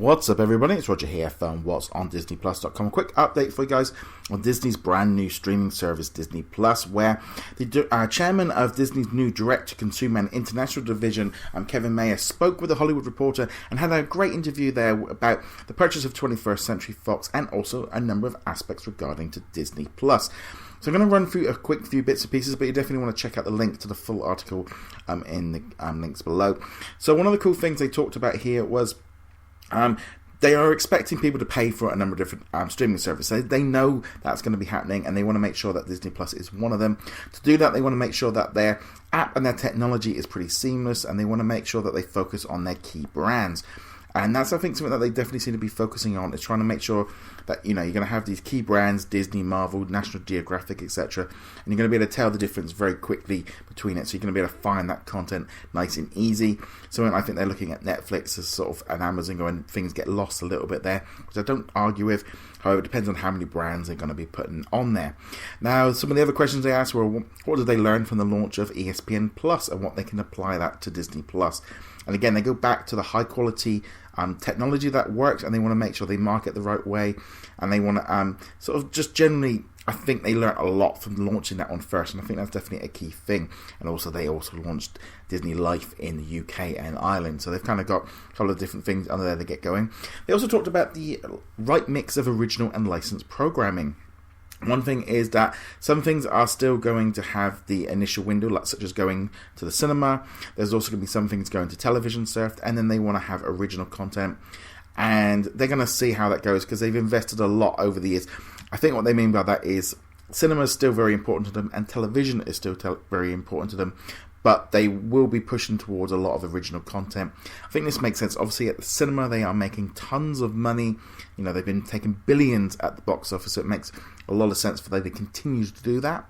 What's up, everybody? It's Roger here from What's on DisneyPlus.com. A quick update for you guys on Disney's brand new streaming service, Disney Plus, where the chairman of Disney's new direct-to-consumer and international division, Kevin Mayer, spoke with the Hollywood Reporter and had a great interview there about the purchase of 21st Century Fox and also a number of aspects regarding to Disney Plus. So I'm going to run through a quick few bits and pieces, but you definitely want to check out the link to the full article in the links below. So one of the cool things they talked about here was they are expecting people to pay for a number of different streaming services. They know that's going to be happening, and they want to make sure that Disney Plus is one of them. To do that, they want to make sure that their app and their technology is pretty seamless, and they want to make sure that they focus on their key brands. And that's, I think, something that they definitely seem to be focusing on, is trying to make sure that, you know, you're going to have these key brands, Disney, Marvel, National Geographic, etc. And you're going to be able to tell the difference very quickly between it. So you're going to be able to find that content nice and easy. So I think they're looking at Netflix as sort of an Amazon going, things get lost a little bit there, which I don't argue with. However, it depends on how many brands they're going to be putting on there. Now, some of the other questions they asked were, what did they learn from the launch of ESPN Plus and what they can apply that to Disney Plus? And again, they go back to the high quality technology that works, and they want to make sure they market the right way, and they want to sort of just generally, I think they learned a lot from launching that one first, and I think that's definitely a key thing. And also, they also launched Disney Life in the UK and Ireland, so they've kind of got a couple of different things under there to get going. They also talked about the right mix of original and licensed programming. One thing is that some things are still going to have the initial window, like such as going to the cinema. There's also going to be some things going to television surfed, and then they want to have original content. And they're going to see how that goes, because they've invested a lot over the years. I think what they mean by that is cinema is still very important to them, and television is still very important to them. But they will be pushing towards a lot of original content. I think this makes sense. Obviously, at the cinema, they are making tons of money. You know, they've been taking billions at the box office, so it makes a lot of sense for them to continue to do that.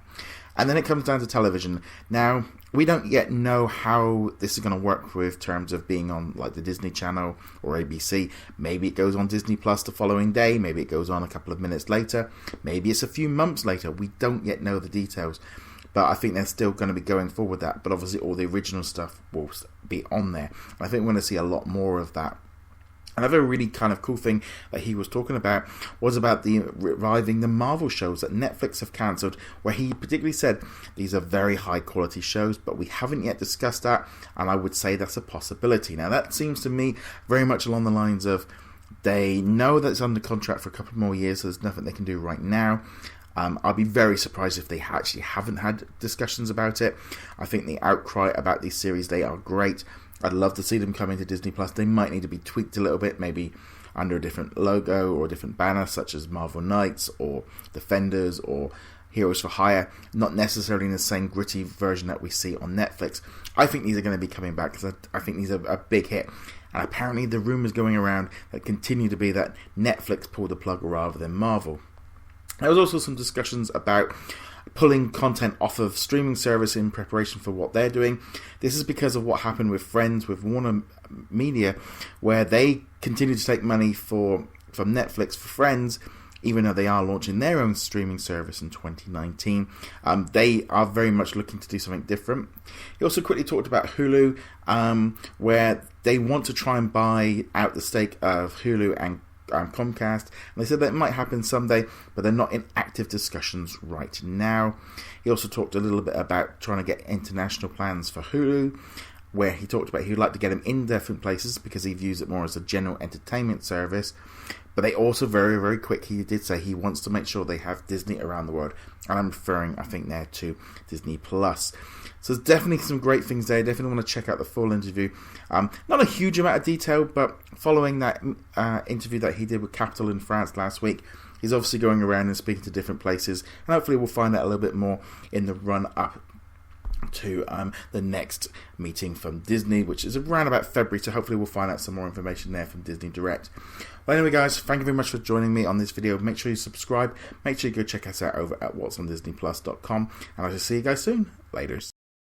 And then it comes down to television. Now, we don't yet know how this is going to work with terms of being on like the Disney Channel or ABC. Maybe it goes on Disney Plus the following day. Maybe it goes on a couple of minutes later. Maybe it's a few months later. We don't yet know the details. But I think they're still going to be going forward with that. But obviously all the original stuff will be on there. And I think we're going to see a lot more of that. Another really kind of cool thing that he was talking about was about the reviving the Marvel shows that Netflix have cancelled, where he particularly said these are very high quality shows, but we haven't yet discussed that, and I would say that's a possibility. Now that seems to me very much along the lines of they know that it's under contract for a couple more years, so there's nothing they can do right now. I'll be very surprised if they actually haven't had discussions about it. I think the outcry about these series, they are great. I'd love to see them come into Disney Plus. They might need to be tweaked a little bit, maybe under a different logo or a different banner, such as Marvel Knights or Defenders or Heroes for Hire, not necessarily in the same gritty version that we see on Netflix. I think these are going to be coming back, because I think these are a big hit. And apparently the rumours going around that continue to be that Netflix pulled the plug rather than Marvel. There was also some discussions about pulling content off of streaming service in preparation for what they're doing. This is because of what happened with Friends, with Warner Media, where they continue to take money from Netflix for Friends, even though they are launching their own streaming service in 2019. They are very much looking to do something different. He also quickly talked about Hulu, where they want to try and buy out the stake of Hulu and Comcast, and they said that it might happen someday, but they're not in active discussions right now. He also talked a little bit about trying to get international plans for Hulu, where he talked about he would like to get them in different places because he views it more as a general entertainment service. But they also very, very quick, he did say he wants to make sure they have Disney around the world. And I'm referring, I think, there to Disney Plus. So there's definitely some great things there. Definitely want to check out the full interview. Not a huge amount of detail, but following that interview that he did with Capital in France last week, he's obviously going around and speaking to different places. And hopefully we'll find out a little bit more in the run-up to the next meeting from Disney, which is around about February, so hopefully we'll find out some more information there from Disney Direct. Well, anyway guys, thank you very much for joining me on this video. Make sure you subscribe, make sure you go check us out over at whatsondisneyplus.com, and I shall see you guys soon. Laters.